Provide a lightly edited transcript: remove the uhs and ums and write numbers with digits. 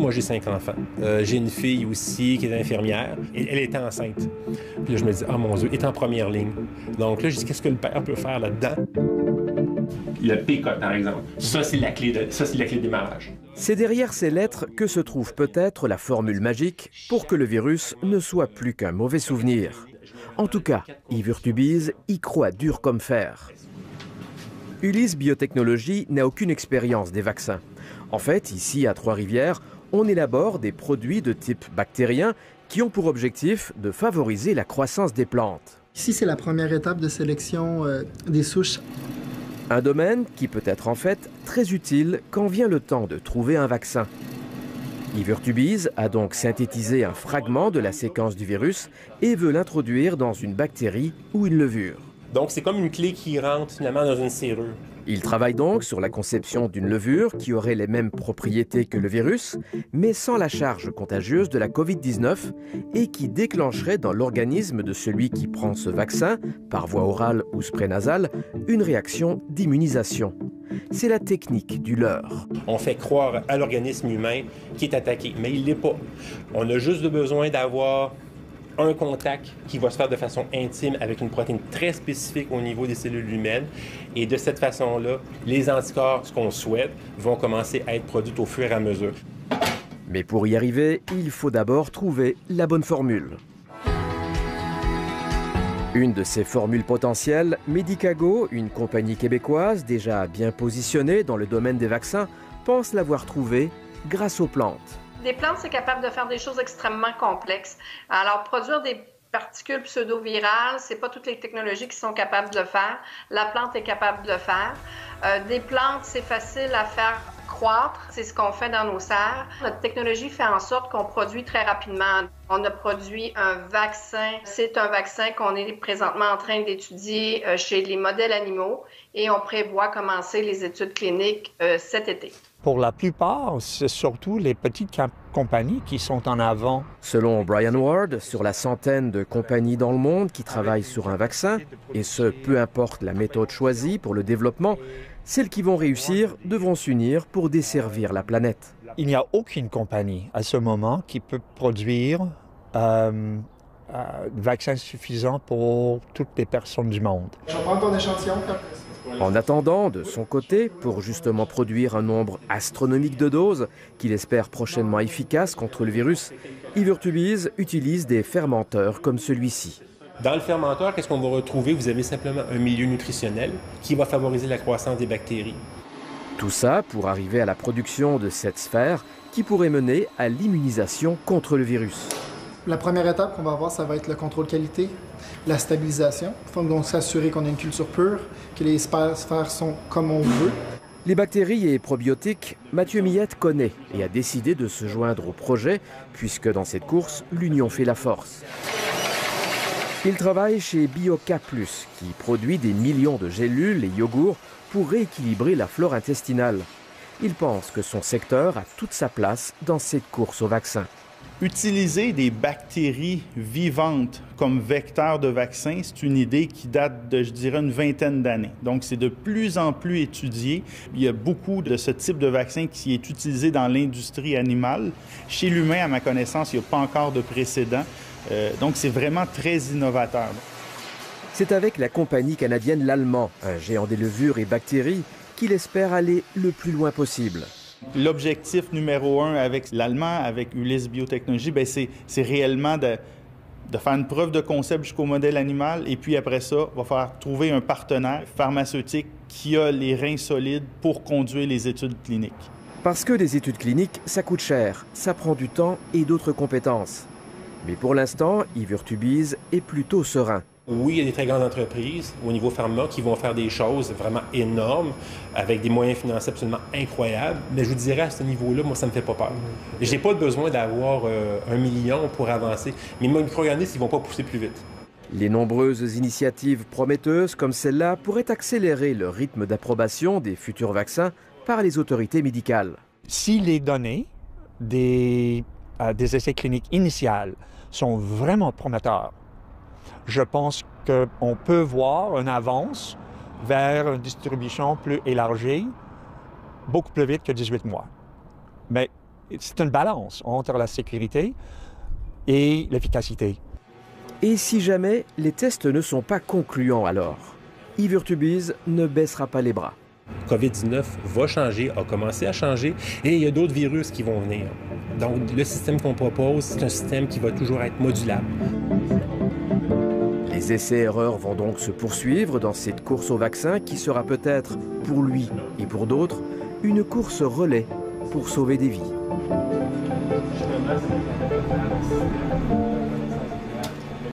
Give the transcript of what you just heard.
Moi, j'ai 5 enfants. J'ai une fille aussi qui est infirmière. Et elle était enceinte. Puis là, je me dis, ah mon Dieu, elle est en première ligne. Donc là, je dis, qu'est-ce que le père peut faire là-dedans? Le P-code, par exemple. Ça, c'est la clé de démarrage. C'est derrière ces lettres que se trouve peut-être la formule magique pour que le virus ne soit plus qu'un mauvais souvenir. En tout cas, Yves Urtubise y croit dur comme fer. Ulysse Biotechnologies n'a aucune expérience des vaccins. En fait, ici, à Trois-Rivières, on élabore des produits de type bactérien qui ont pour objectif de favoriser la croissance des plantes. Ici, c'est la première étape de sélection des souches. Un domaine qui peut être en fait très utile quand vient le temps de trouver un vaccin. Yves Urtubise a donc synthétisé un fragment de la séquence du virus et veut l'introduire dans une bactérie ou une levure. Donc, c'est comme une clé qui rentre finalement dans une serrure. Il travaille donc sur la conception d'une levure qui aurait les mêmes propriétés que le virus, mais sans la charge contagieuse de la COVID-19 et qui déclencherait dans l'organisme de celui qui prend ce vaccin, par voie orale ou spray nasal, une réaction d'immunisation. C'est la technique du leurre. On fait croire à l'organisme humain qui est attaqué, mais il ne l'est pas. On a juste besoin d'avoir un contact qui va se faire de façon intime avec une protéine très spécifique au niveau des cellules humaines. Et de cette façon-là, les anticorps, ce qu'on souhaite, vont commencer à être produits au fur et à mesure. Mais pour y arriver, il faut d'abord trouver la bonne formule. Une de ces formules potentielles, Medicago, une compagnie québécoise déjà bien positionnée dans le domaine des vaccins, pense l'avoir trouvée grâce aux plantes. Des plantes, c'est capable de faire des choses extrêmement complexes. Alors, produire des particules pseudo-virales, c'est pas toutes les technologies qui sont capables de le faire. La plante est capable de le faire. Des plantes, c'est facile à faire croître. C'est ce qu'on fait dans nos serres. Notre technologie fait en sorte qu'on produit très rapidement. On a produit un vaccin. C'est un vaccin qu'on est présentement en train d'étudier chez les modèles animaux et on prévoit commencer les études cliniques cet été. Pour la plupart, c'est surtout les petites compagnies qui sont en avant. Selon Brian Ward, sur la centaine de compagnies dans le monde qui travaillent sur un vaccin, et ce, peu importe la méthode choisie pour le développement, celles qui vont réussir devront s'unir pour desservir la planète. Il n'y a aucune compagnie à ce moment qui peut produire un vaccin suffisant pour toutes les personnes du monde. Je vais prendre ton échantillon. En attendant, de son côté, pour justement produire un nombre astronomique de doses qu'il espère prochainement efficaces contre le virus, Yves Urtubise utilise des fermenteurs comme celui-ci. Dans le fermenteur, qu'est-ce qu'on va retrouver? Vous avez simplement un milieu nutritionnel qui va favoriser la croissance des bactéries. Tout ça pour arriver à la production de cette sphère qui pourrait mener à l'immunisation contre le virus. La première étape qu'on va avoir, ça va être le contrôle qualité, la stabilisation. Il faut donc s'assurer qu'on a une culture pure, que les sphères sont comme on veut. Les bactéries et probiotiques, Mathieu Millette connaît et a décidé de se joindre au projet, puisque dans cette course, l'union fait la force. Il travaille chez Bioca+, qui produit des millions de gélules et yogourts pour rééquilibrer la flore intestinale. Il pense que son secteur a toute sa place dans cette course au vaccin. Utiliser des bactéries vivantes comme vecteurs de vaccins, c'est une idée qui date de, je dirais, une vingtaine d'années. Donc, c'est de plus en plus étudié. Il y a beaucoup de ce type de vaccin qui est utilisé dans l'industrie animale. Chez l'humain, à ma connaissance, il n'y a pas encore de précédent. Donc, c'est vraiment très innovateur. C'est avec la compagnie canadienne L'Allemand, un géant des levures et bactéries, qu'il espère aller le plus loin possible. L'objectif numéro 1 avec l'Allemand, avec Ulysse Biotechnologies, c'est réellement de faire une preuve de concept jusqu'au modèle animal et puis après ça, il va falloir trouver un partenaire pharmaceutique qui a les reins solides pour conduire les études cliniques. Parce que des études cliniques, ça coûte cher, ça prend du temps et d'autres compétences. Mais pour l'instant, Yves Urtubise est plutôt serein. Oui, il y a des très grandes entreprises au niveau pharma qui vont faire des choses vraiment énormes avec des moyens financiers absolument incroyables. Mais je vous dirais, à ce niveau-là, moi, ça ne me fait pas peur. J'ai pas besoin d'avoir 1 million pour avancer. Mais les micro-organismes, ils vont pas pousser plus vite. Les nombreuses initiatives prometteuses comme celle-là pourraient accélérer le rythme d'approbation des futurs vaccins par les autorités médicales. Si les données des essais cliniques initiaux sont vraiment prometteurs, je pense qu'on peut voir une avance vers une distribution plus élargie, beaucoup plus vite que 18 mois. Mais c'est une balance entre la sécurité et l'efficacité. Et si jamais les tests ne sont pas concluants alors, Ivrtubize ne baissera pas les bras. COVID-19 va changer, a commencé à changer, et il y a d'autres virus qui vont venir. Donc, le système qu'on propose, c'est un système qui va toujours être modulable. Les essais-erreurs vont donc se poursuivre dans cette course au vaccin qui sera peut-être, pour lui et pour d'autres, une course relais pour sauver des vies.